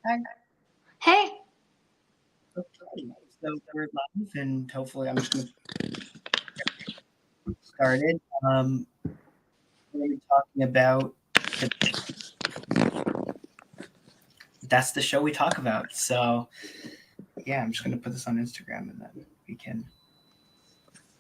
Hi. Hey. Okay. So we're live, and hopefully, I'm just going to get started. We're going to be talking about the, that's the show we talk about. So yeah, I'm just going to put this on Instagram, and then we can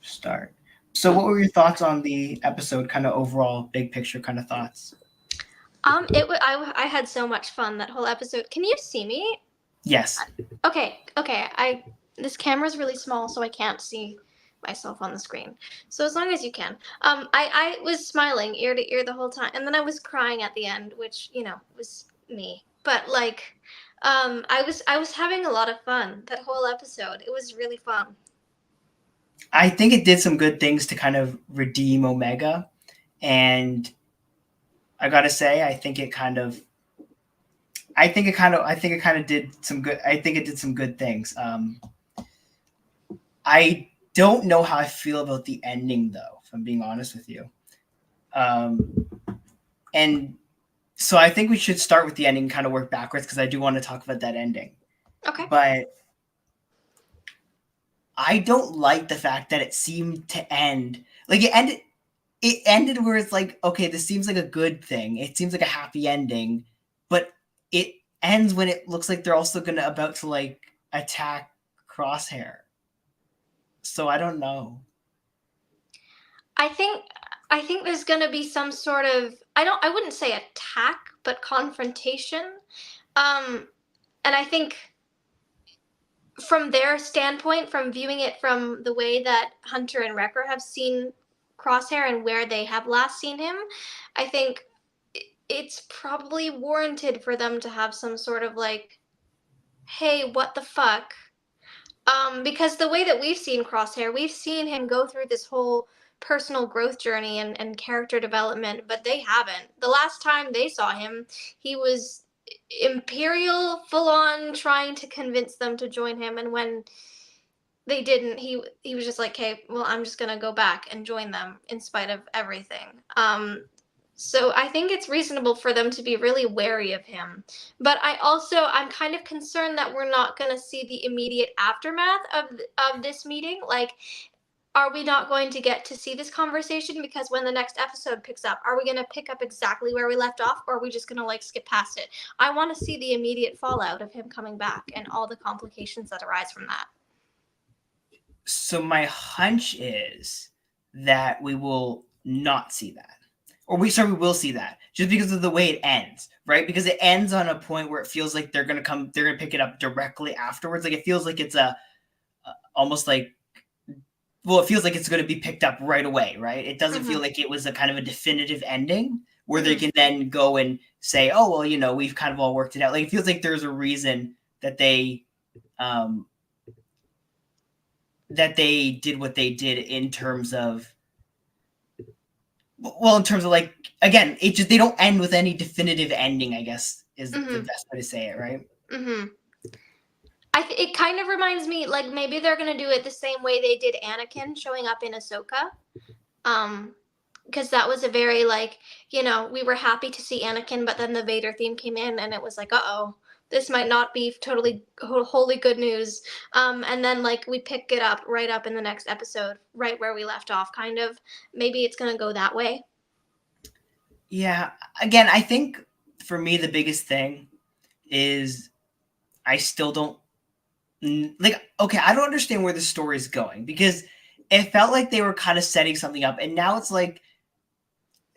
start. So, what were your thoughts on the episode? Kind of overall, big picture, kind of thoughts. I had so much fun that whole episode. Can you see me? Yes. Okay. This camera's really small, so I can't see myself on the screen. So as long as you can. I was smiling ear to ear the whole time, and then I was crying at the end, which was me. But like, I was having a lot of fun that whole episode. It was really fun. I think it did some good things to kind of redeem Omega, and I gotta say, I think it kind of did some good. I think it did some good things. I don't know how I feel about the ending, though, if I'm being honest with you. Um, and so I think we should start with the ending and kind of work backwards because I do want to talk about that ending. Okay. But I don't like the fact that it seemed to end like it ended. It ended where it's like, okay, this seems like a good thing. It seems like a happy ending, but it ends when it looks like they're also gonna about to like attack Crosshair. So I don't know. I think I think there's going to be some sort of I wouldn't say attack, but confrontation. Um and I think from their standpoint, from viewing it from the way that Hunter and Wrecker have seen Crosshair and where they have last seen him, I think it's probably warranted for them to have some sort of like, hey, what the fuck? Because the way that we've seen Crosshair, we've seen him go through this whole personal growth journey and character development, but they haven't. The last time they saw him, he was imperial, full on trying to convince them to join him, and when they didn't, he was just like, "Okay, well, I'm just gonna go back and join them in spite of everything." So I think it's reasonable for them to be really wary of him. But I'm kind of concerned that we're not going to see the immediate aftermath of this meeting. Like, are we not going to get to see this conversation? Because when the next episode picks up, are we going to pick up exactly where we left off, or are we just going to like skip past it? I want to see the immediate fallout of him coming back and all the complications that arise from that. So my hunch is that we will not see that. Or we will see that just because of the way it ends, right? Because it ends on a point where it feels like they're gonna pick it up directly afterwards. Like it feels like it's almost like it feels like it's going to be picked up right away, right? It doesn't feel Mm-hmm. like it was a kind of a definitive ending where they Mm-hmm. can then go and say, oh, well, we've kind of all worked it out. Like it feels like there's a reason um, that they did what they did in terms of, well, in terms of like, again, it just, they don't end with any definitive ending, I guess is the Mm-hmm. best way to say it, right? Mm-hmm. It kind of reminds me like maybe they're gonna do it the same way they did Anakin showing up in Ahsoka. Um, because that was a very like we were happy to see Anakin, but then the Vader theme came in, and it was like, uh oh, this might not be totally wholly good news. And then like we pick it up right up in the next episode, right where we left off. Kind of maybe it's gonna go that way. Yeah. Again, I think for me, the biggest thing is I still don't like, okay, I don't understand where the story is going because it felt like they were kind of setting something up, and now it's like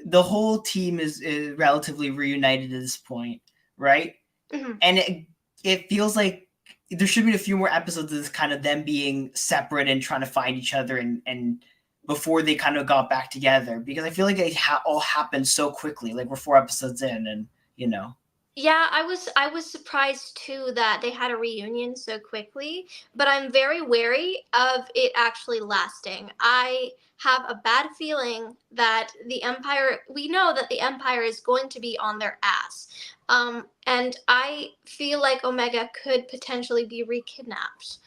the whole team is relatively reunited at this point, right? Hmm. And it feels like there should be a few more episodes of this kind of them being separate and trying to find each other and before they kind of got back together because I feel like it all happened so quickly. Like we're 4 episodes in, and you know. Yeah, I was surprised too that they had a reunion so quickly, but I'm very wary of it actually lasting. I have a bad feeling that the Empire, we know that the Empire is going to be on their ass. And I feel like Omega could potentially be rekidnapped.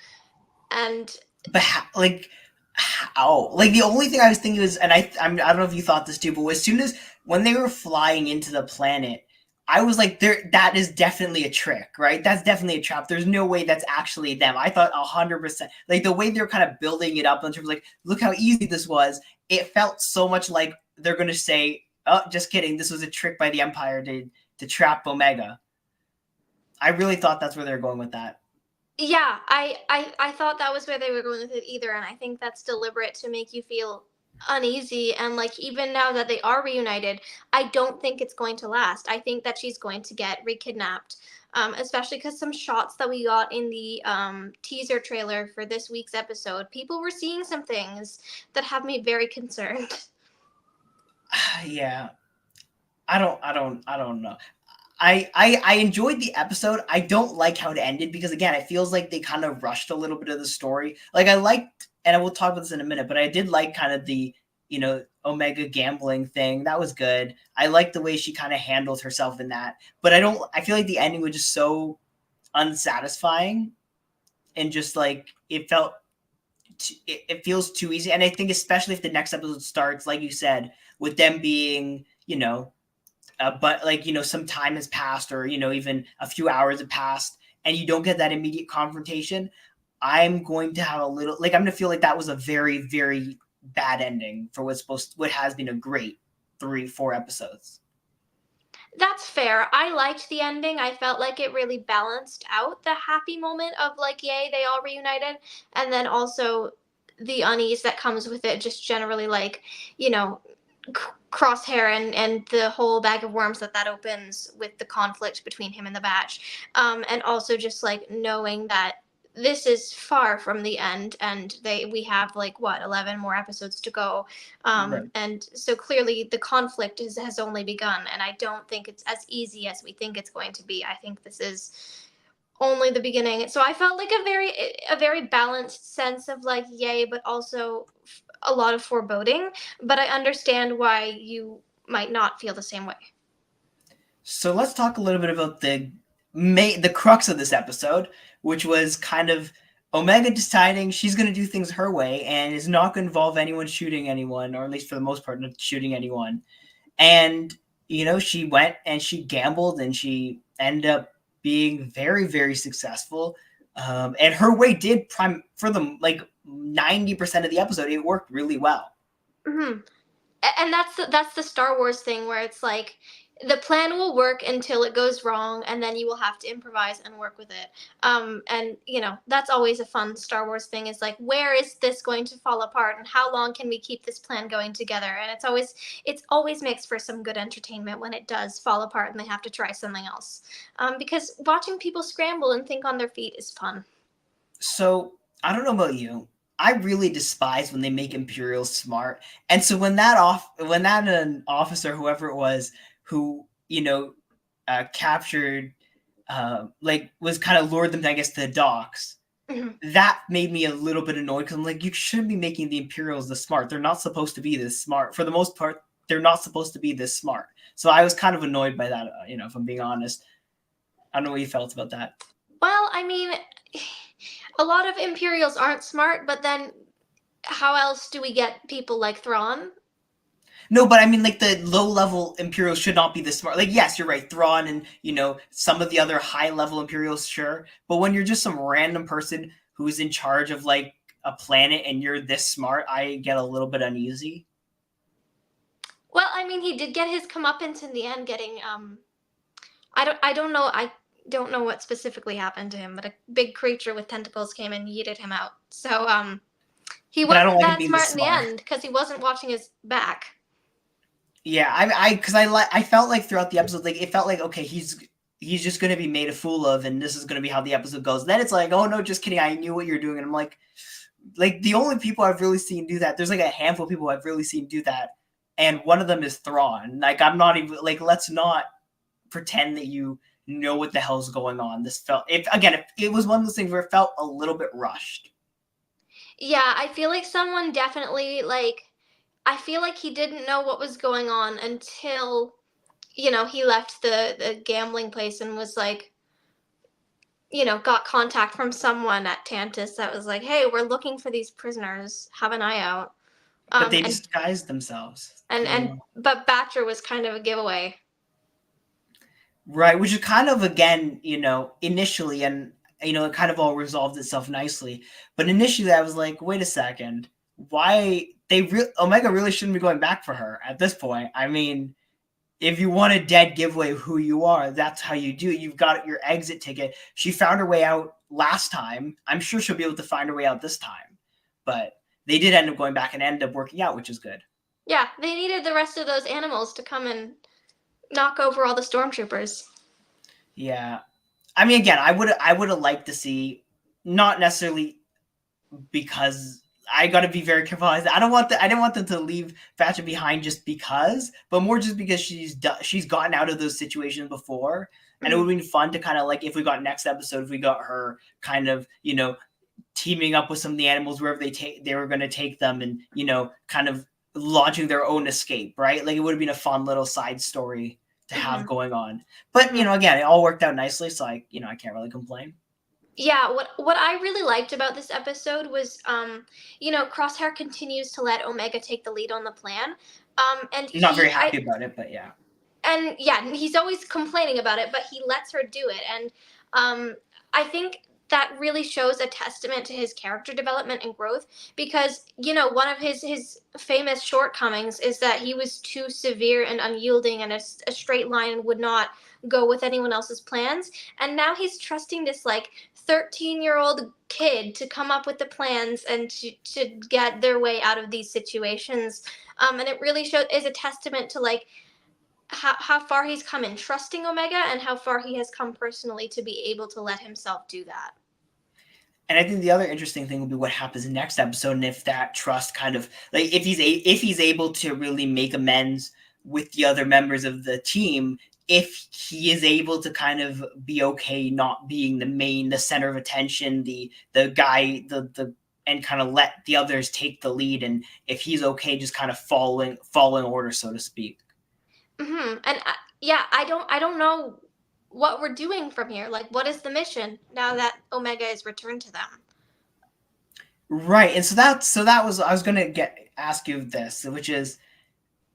And But like how? Like the only thing I was thinking was, and I don't know if you thought this too, but as soon as when they were flying into the planet, I was like, there, that is definitely a trick, right? That's definitely a trap. There's no way that's actually them. I thought 100%, like the way they're kind of building it up in terms of like, look how easy this was. It felt so much like they're going to say, oh, just kidding. This was a trick by the Empire to trap Omega. I really thought that's where they're going with that. Yeah, I thought that was where they were going with it either, and I think that's deliberate to make you feel uneasy. And like, even now that they are reunited, I don't think it's going to last. I think that she's going to get rekidnapped. Especially because some shots that we got in the teaser trailer for this week's episode, people were seeing some things that have me very concerned. Yeah, I don't know. I enjoyed the episode. I don't like how it ended because again, it feels like they kind of rushed a little bit of the story. Like I liked, and I will talk about this in a minute, but I did like kind of the Omega gambling thing. That was good. I liked the way she kind of handled herself in that. But I don't. I feel like the ending was just so unsatisfying, and just like it felt. It feels too easy, and I think especially if the next episode starts, like you said, with them being but like some time has passed or even a few hours have passed and you don't get that immediate confrontation, I'm going to have a little like I'm going to feel like that was a very very bad ending for what has been a great 3-4 episodes. That's fair. I liked the ending. I felt like it really balanced out the happy moment of like, yay, they all reunited, and then also the unease that comes with it, just generally like, you know, Crosshair and the whole bag of worms that opens with the conflict between him and the Batch, and also just like knowing that this is far from the end, and we have like what 11 more episodes to go, Right. and so clearly the conflict has only begun, and I don't think it's as easy as we think it's going to be. I think this is only the beginning. So I felt like a very balanced sense of like yay, but also a lot of foreboding. But I understand why you might not feel the same way. So let's talk a little bit about the crux of this episode, which was kind of Omega deciding she's going to do things her way and is not going to involve anyone shooting anyone, or at least for the most part, not shooting anyone. And she went and she gambled and she ended up being very very successful. And her way did prime for them like 90% of the episode. It worked really well. Hmm. And that's the Star Wars thing where it's like the plan will work until it goes wrong, and then you will have to improvise and work with it. And that's always a fun Star Wars thing. Is like, where is this going to fall apart, and how long can we keep this plan going together? And it's always makes for some good entertainment when it does fall apart and they have to try something else. Because watching people scramble and think on their feet is fun. So I don't know about you. I really despise when they make Imperials smart. And so when that an officer, whoever it was, who captured, like was kind of lured them, I guess, to the docks. Mhm. That made me a little bit annoyed because I'm like, you shouldn't be making the Imperials this smart. They're not supposed to be this smart. For the most part, they're not supposed to be this smart. So I was kind of annoyed by that. If I'm being honest, I don't know what you felt about that. Well, I mean, a lot of Imperials aren't smart, but then how else do we get people like Thrawn? No, but I mean, like the low level Imperials should not be this smart. Like, yes, you're right, Thrawn and some of the other high level Imperials, sure. But when you're just some random person who's in charge of like a planet and you're this smart, I get a little bit uneasy. Well, I mean, he did get his comeuppance in the end, getting I don't know what specifically happened to him, but a big creature with tentacles came and yeeted him out. So he But I don't wasn't like him that being this smart in the smart. end because he wasn't watching his back. Yeah, because I felt like throughout the episode, like it felt like okay, he's just gonna be made a fool of, and this is gonna be how the episode goes. Then it's like, oh no, just kidding, I knew what you're doing, and I'm like the only people I've really seen do that. There's like a handful of people I've really seen do that, and one of them is Thrawn. Like I'm not even like let's not pretend that you know what the hell's going on. This felt if it was one of those things where it felt a little bit rushed. Yeah, I feel like someone definitely like. I feel like he didn't know what was going on until he left the gambling place and was like, got contact from someone at Tantus that was like, "Hey, we're looking for these prisoners. Have an eye out." But they And disguised themselves. and They and were but Batcher was kind of a giveaway. Right, which is kind of again, initially, and it kind of all resolved itself nicely. But initially, I was like, wait a second, why Omega really shouldn't be going back for her at this point. I mean, if you want a dead giveaway of who you are, that's how you do it. You've got your exit ticket. She found her way out last time. I'm sure she'll be able to find her way out this time. But they did end up going back and end up working out, which is good. Yeah, they needed the rest of those animals to come and knock over all the stormtroopers. Yeah. I mean, again, I would have liked to see, not necessarily because I got to be very careful. I didn't want them to leave Thatcher behind just because, but more just because she's gotten out of those situations before, and it would have been fun to kind of like, if we got next episode, if we got her kind of teaming up with some of the animals wherever they were going to take them, and kind of launching their own escape, right? Like, it would have been a fun little side story to have going on. But again, it all worked out nicely, so I can't really complain. Yeah, what I really liked about this episode was, Crosshair continues to let Omega take the lead on the plan, and I'm not very happy about it, but yeah. and yeah, he's always complaining about it, but he lets her do it, and I think that really shows a testament to his character development and growth, because one of his famous shortcomings is that he was too severe and unyielding and a straight line and would not go with anyone else's plans, and now he's trusting this like 13-year-old kid to come up with the plans and to get their way out of these situations, and it really is a testament to like how far he's come in trusting Omega and how far he has come personally to be able to let himself do that. And I think the other interesting thing will be what happens in the next episode, and if that trust kind of like, if he's able to really make amends with the other members of the team, if he is able to kind of be okay not being the center of attention, the guy, the and kind of let the others take the lead, and if he's okay just kind of following orders, so to speak. And I don't know what we're doing from here. Like, what is the mission now that Omega is returned to them? Right, and that was, I was gonna ask you this, which is,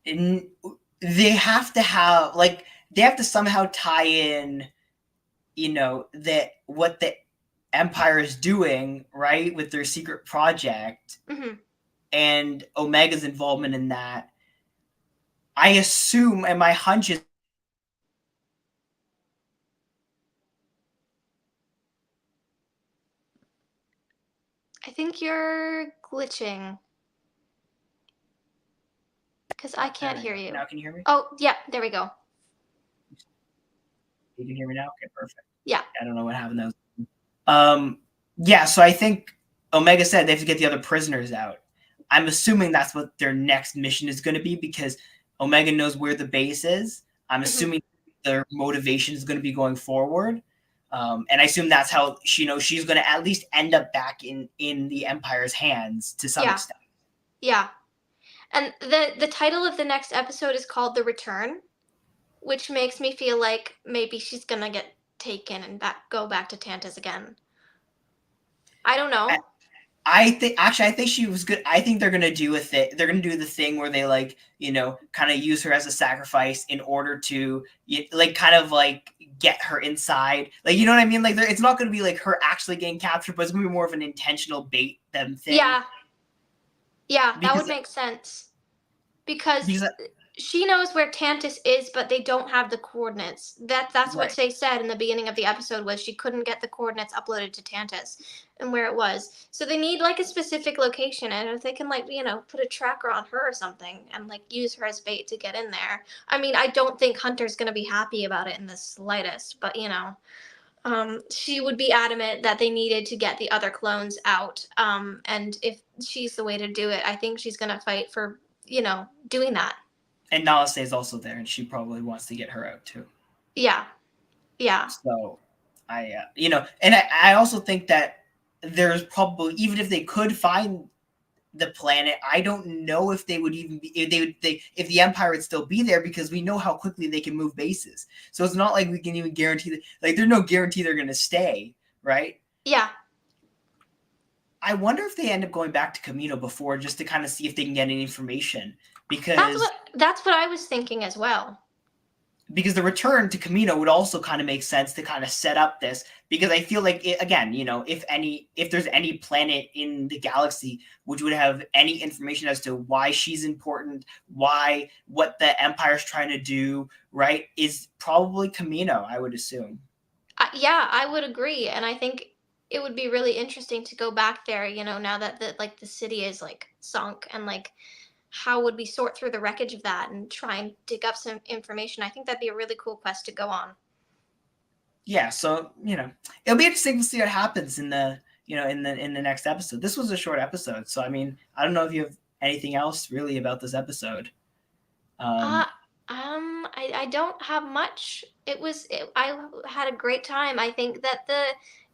they have to somehow tie in, that what the Empire is doing, right, with their secret project, and Omega's involvement in that. I assume, and my hunch is, I think you're glitching because I can't hear you. Now can you hear me? Oh, yeah, there we go. You can hear me now? Okay, perfect. Yeah. I don't know what happened. Yeah, so I think Omega said they have to get the other prisoners out. I'm assuming that's what their next mission is going to be, because Omega knows where the base is. I'm assuming their motivation is going to be going forward. And I assume that's how she's going to at least end up back in the Empire's hands to some extent. Yeah. And the title of the next episode is called The Return, which makes me feel like maybe she's going to get taken and go back to Tantus again. I don't know. I think she was good. I think they're gonna do They're gonna do the thing where they kind of use her as a sacrifice in order to kind of like get her inside. Like, you know what I mean? Like, it's not gonna be like her actually getting captured, but it's gonna be more of an intentional bait them thing. Yeah, that would make sense. Because she knows where Tantus is, but they don't have the coordinates. That's what they said in the beginning of the episode, was she couldn't get the coordinates uploaded to Tantus and where it was. So they need like a specific location, and if they can put a tracker on her or something and like use her as bait to get in there. I mean, I don't think Hunter's gonna be happy about it in the slightest, but she would be adamant that they needed to get the other clones out. And if she's the way to do it, I think she's gonna fight for doing that. And Nalase is also there, and she probably wants to get her out too. Yeah. So, and I also think that there's probably, even if they could find the planet, I don't know if they would even be, if the Empire would still be there, because we know how quickly they can move bases. So it's not like we can even guarantee that, like, there's no guarantee they're going to stay, right? Yeah. I wonder if they end up going back to Camino before, just to kind of see if they can get any information, because that's what I was thinking as well. because the return to Kamino would also kind of make sense to kind of set up this, because I feel like again, if there's any planet in the galaxy which would have any information as to why she's important, what the Empire's trying to do, right, is probably Kamino, I would assume. Yeah, I would agree, and I think it would be really interesting to go back there. Now that the city is like sunk, and like how would we sort through the wreckage of that and try and dig up some information? I think that'd be a really cool quest to go on. Yeah, so it'll be interesting to see what happens in the in the next episode. This was a short episode, so I mean, I don't know if you have anything else really about this episode. Uh, I don't have much. I had a great time. I think that the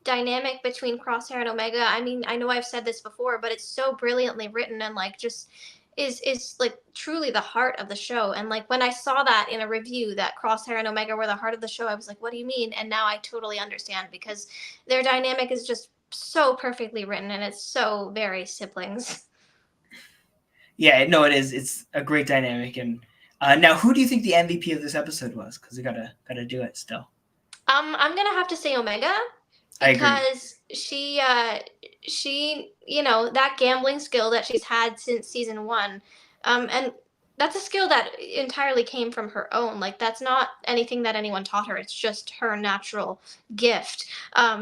dynamic between Crosshair and Omega. I mean, I know I've said this before, but it's so brilliantly written and like just is like truly the heart of the show. And like when I saw that in a review that Crosshair and Omega were the heart of the show, I was like, what do you mean? And now I totally understand, because their dynamic is just so perfectly written, and it's so very siblings. Yeah, no, it is. It's a great dynamic. And now, who do you think the MVP of this episode was? Because we gotta do it still. I'm gonna have to say Omega, I agree. because she that gambling skill that she's had since season one, and that's a skill that entirely came from her own. Like that's not anything that anyone taught her. It's just her natural gift.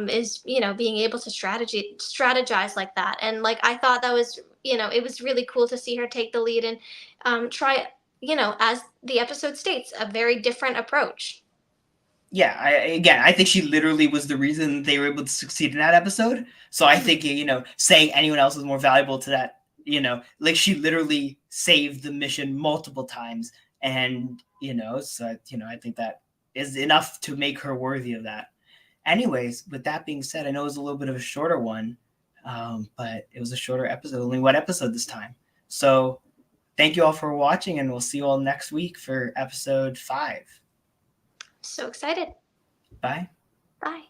Is being able to strategize like that, and like I thought that was it was really cool to see her take the lead and try as the episode states, a very different approach. Yeah, I think she literally was the reason they were able to succeed in that episode. So I Mhm. think saying anyone else was more valuable to that, like she literally saved the mission multiple times, and so I think that is enough to make her worthy of that. Anyways, with that being said, I know it was a little bit of a shorter one, but it was a shorter episode. Only one episode this time. So thank you all for watching, and we'll see you all next week for episode 5. So excited. Bye. Bye.